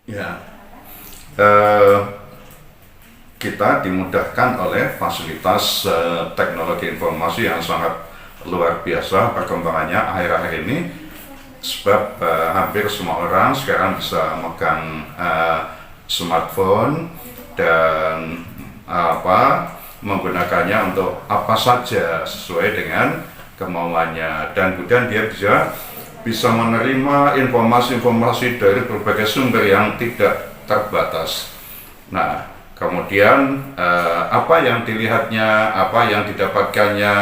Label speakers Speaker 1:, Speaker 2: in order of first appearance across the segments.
Speaker 1: Ya, kita dimudahkan oleh fasilitas teknologi informasi yang sangat luar biasa perkembangannya akhir-akhir ini, sebab hampir semua orang sekarang bisa megang smartphone dan menggunakannya untuk apa saja sesuai dengan kemauannya, dan kemudian dia bisa menerima informasi-informasi dari berbagai sumber yang tidak terbatas. Nah, kemudian apa yang dilihatnya, apa yang didapatkannya,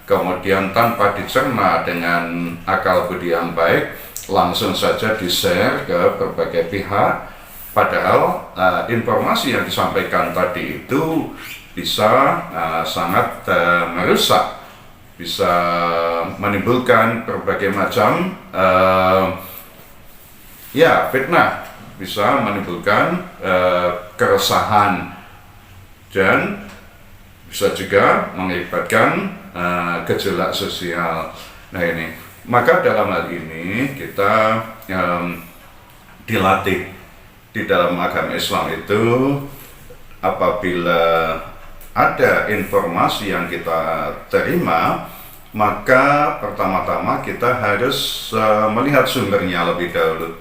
Speaker 1: kemudian tanpa dicerna dengan akal budi yang baik, langsung saja di-share ke berbagai pihak. Padahal informasi yang disampaikan tadi itu bisa sangat merusak, bisa menimbulkan berbagai macam fitnah, bisa menimbulkan keresahan, dan bisa juga mengakibatkan gejolak sosial. Nah ini, maka dalam hal ini kita dilatih di dalam agama Islam itu, apabila ada informasi yang kita terima, maka pertama-tama kita harus melihat sumbernya lebih dahulu.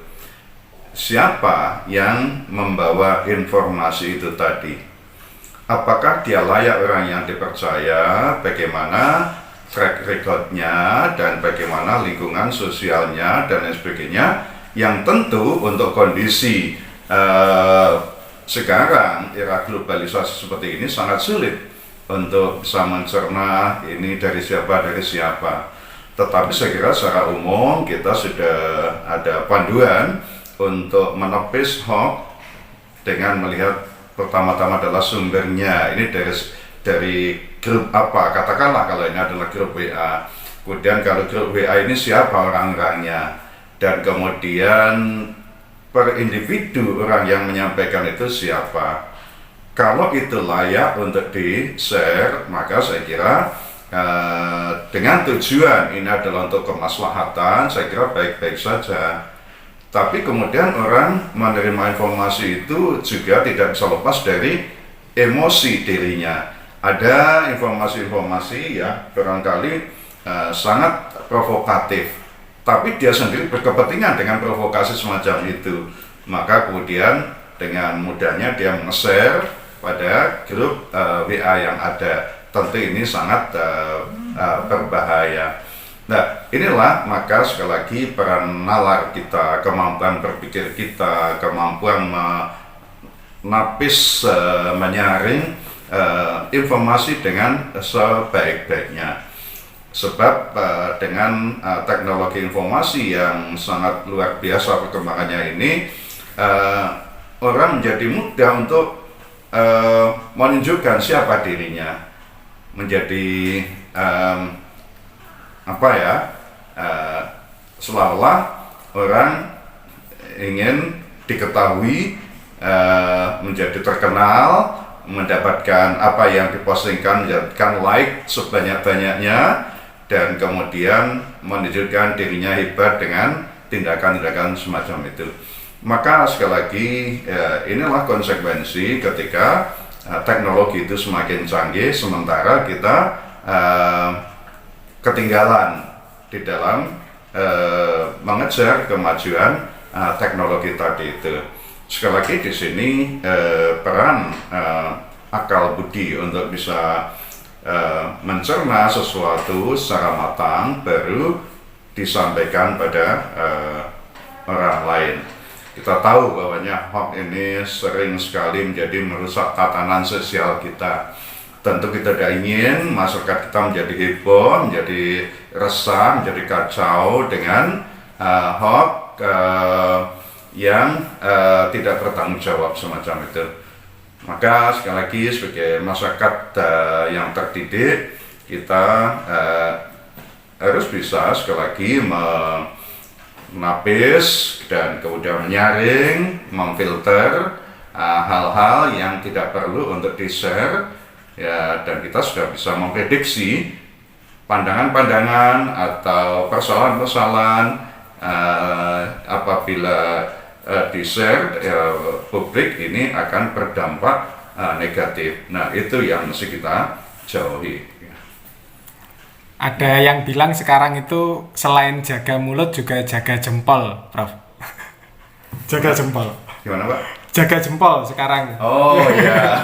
Speaker 1: Siapa yang membawa informasi itu tadi? Apakah dia layak orang yang dipercaya? Bagaimana track recordnya, dan bagaimana lingkungan sosialnya, dan lain sebagainya, yang tentu untuk kondisi sekarang era globalisasi seperti ini sangat sulit untuk bisa mencerna ini dari siapa. Tetapi saya kira secara umum kita sudah ada panduan untuk menepis hoax dengan melihat pertama-tama adalah sumbernya. Ini dari grup apa, katakanlah kalau ini adalah grup WA, kemudian kalau grup WA ini siapa orang-orangnya, dan kemudian per individu orang yang menyampaikan itu siapa. Kalau itu layak untuk di-share, maka saya kira dengan tujuan ini adalah untuk kemaslahatan, saya kira baik-baik saja. Tapi kemudian orang menerima informasi itu juga tidak bisa lepas dari emosi dirinya. Ada informasi-informasi ya barangkali sangat provokatif, tapi dia sendiri berkepentingan dengan provokasi semacam itu, maka kemudian dengan mudahnya dia nge-share pada grup WA yang ada. Tentu ini sangat berbahaya. Nah, inilah maka sekali lagi peran nalar kita, kemampuan berpikir kita, kemampuan menapis, menyaring informasi dengan sebaik-baiknya. Sebab dengan teknologi informasi yang sangat luar biasa perkembangannya ini, orang menjadi mudah untuk menunjukkan siapa dirinya, menjadi seolah-olah orang ingin diketahui, menjadi terkenal, mendapatkan apa yang dipostingkan, mendapatkan like sebanyak-banyaknya, dan kemudian menunjukkan dirinya hebat dengan tindakan-tindakan semacam itu. Maka sekali lagi inilah konsekuensi ketika teknologi itu semakin canggih, sementara kita ketinggalan di dalam mengejar kemajuan teknologi tadi itu. Sekali lagi di sini peran akal budi untuk bisa mencerna sesuatu secara matang baru disampaikan pada orang lain. Kita tahu bahwanya hoax ini sering sekali menjadi merusak tatanan sosial kita. Tentu kita tidak ingin masyarakat kita menjadi heboh, menjadi resah, menjadi kacau dengan hoax yang tidak bertanggung jawab semacam itu. Maka sekali lagi sebagai masyarakat yang terdidik, kita harus bisa sekali lagi menapis dan kemudian menyaring, memfilter hal-hal yang tidak perlu untuk di-share, ya, dan kita sudah bisa memprediksi pandangan-pandangan atau persoalan-persoalan apabila di-share publik ini akan berdampak negatif. Nah, itu yang mesti kita jauhi.
Speaker 2: Ada yang bilang sekarang itu selain jaga mulut juga jaga jempol, Prof. Jaga jempol.
Speaker 1: Gimana, Pak?
Speaker 2: Jaga jempol sekarang.
Speaker 1: Oh iya,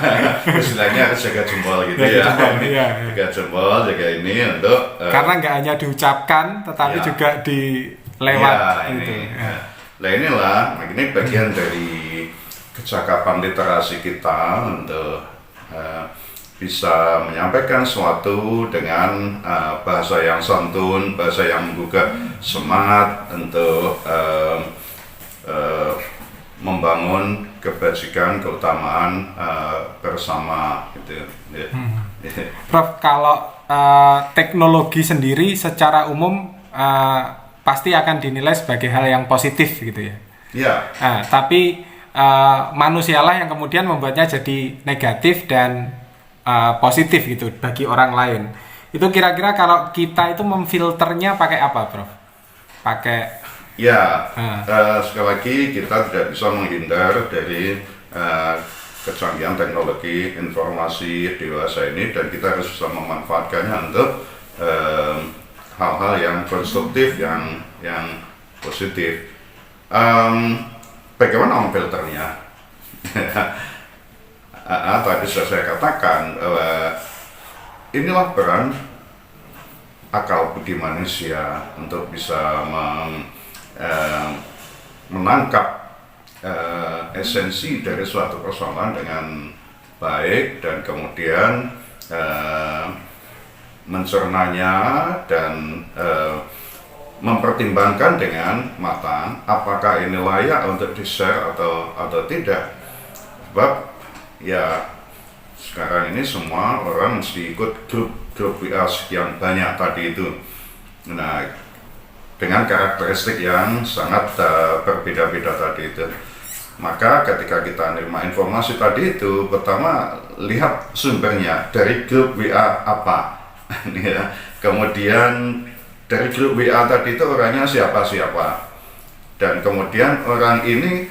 Speaker 1: istilahnya harus jaga jempol gitu
Speaker 2: Jaga
Speaker 1: ya.
Speaker 2: jempol, iya.
Speaker 1: Jaga jempol, jaga ini untuk
Speaker 2: Karena nggak hanya diucapkan, tetapi
Speaker 1: ya.
Speaker 2: juga dilewat
Speaker 1: Ya,
Speaker 2: gitu.
Speaker 1: ini.
Speaker 2: Ya.
Speaker 1: Nah inilah, ini bagian dari kecakapan literasi kita untuk bisa menyampaikan sesuatu dengan bahasa yang santun, bahasa yang menggugah semangat untuk membangun kebajikan, keutamaan bersama gitu. Ya.
Speaker 2: Prof, kalau teknologi sendiri secara umum pasti akan dinilai sebagai hal yang positif gitu ya.
Speaker 1: Ya.
Speaker 2: Nah, tapi manusialah yang kemudian membuatnya jadi negatif dan positif gitu bagi orang lain. Itu kira-kira kalau kita itu memfilternya pakai apa, Prof? Pakai
Speaker 1: Ya, sekali lagi kita tidak bisa menghindar dari kecanggihan teknologi informasi dewasa ini, dan kita harus bisa memanfaatkannya untuk hal-hal yang konstruktif, yang positif. Bagaimana memfilternya? Tadi sudah saya katakan bahwa inilah peran akal budi manusia untuk bisa menangkap esensi dari suatu persoalan dengan baik, dan kemudian mencernanya dan mempertimbangkan dengan matang apakah ini layak untuk di-share atau tidak. Sebab ya sekarang ini semua orang mesti ikut grup WA sekian banyak tadi itu. Nah, dengan karakteristik yang sangat berbeda-beda tadi itu. Maka ketika kita menerima informasi tadi itu, pertama lihat sumbernya dari grup WA apa. Ya. Kemudian dari grup WA tadi itu orangnya siapa-siapa. Dan kemudian orang ini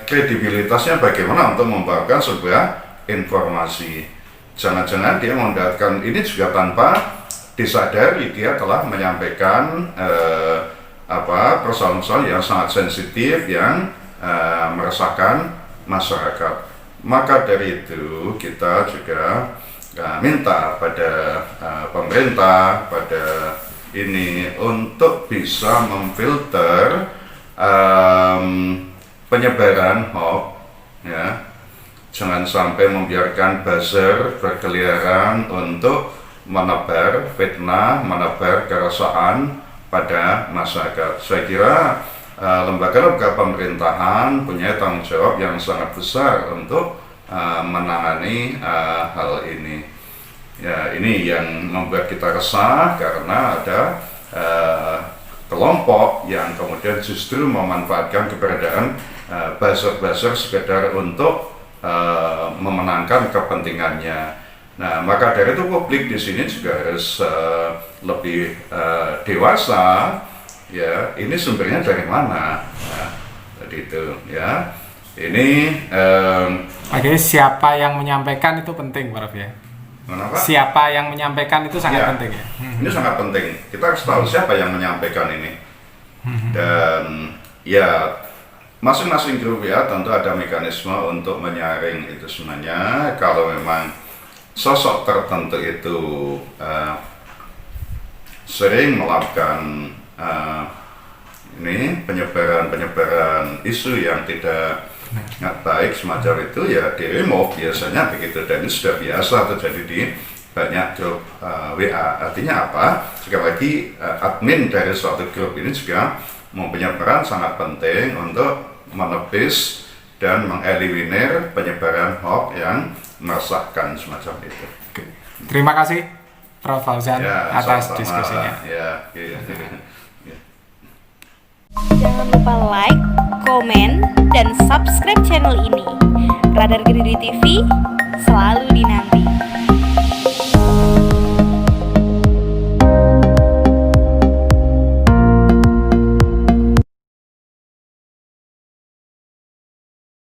Speaker 1: kredibilitasnya bagaimana untuk membawakan sebuah informasi. Jangan-jangan dia mendapatkan ini juga tanpa disadari dia telah menyampaikan persoalan-persoalan yang sangat sensitif yang meresahkan masyarakat. Maka dari itu kita juga minta pada pemerintah, pada ini untuk bisa memfilter penyebaran hoax, ya. Jangan sampai membiarkan buzzer berkeliaran untuk menebar fitnah, menebar keresahan pada masyarakat. Saya kira lembaga-lembaga pemerintahan punya tanggung jawab yang sangat besar untuk menangani hal ini. Ya, ini yang membuat kita resah karena ada kelompok yang kemudian justru memanfaatkan keberadaan buzzer-buzzer sekedar untuk memenangkan kepentingannya. Nah, maka dari itu publik di sini juga harus lebih dewasa. Ya, ini sumbernya dari mana? Nah, tadi itu, ya. Ini
Speaker 2: Oke, siapa yang menyampaikan itu penting, Prof ya.
Speaker 1: Kenapa?
Speaker 2: Siapa yang menyampaikan itu sangat penting ya.
Speaker 1: Ini sangat penting. Kita harus tahu siapa yang menyampaikan ini. Dan ya, masing-masing grup ya tentu ada mekanisme untuk menyaring itu sebenarnya. Kalau memang sosok tertentu itu sering melakukan ini penyebaran isu yang tidak baik semacam itu, ya di remove biasanya begitu, dan ini sudah biasa terjadi di banyak grup WA. Artinya apa? Sekali lagi admin dari suatu grup ini juga mempunyai peran sangat penting untuk menepis dan mengeliminir penyebaran hoax yang meresahkan semacam itu.
Speaker 2: Terima kasih Prof. Fauzan
Speaker 1: Ya,
Speaker 2: atas
Speaker 1: sama-sama.
Speaker 2: diskusinya.
Speaker 1: Ya, iya.
Speaker 3: Jangan lupa like, komen, dan subscribe channel ini. Radar Kediri TV selalu dinanti.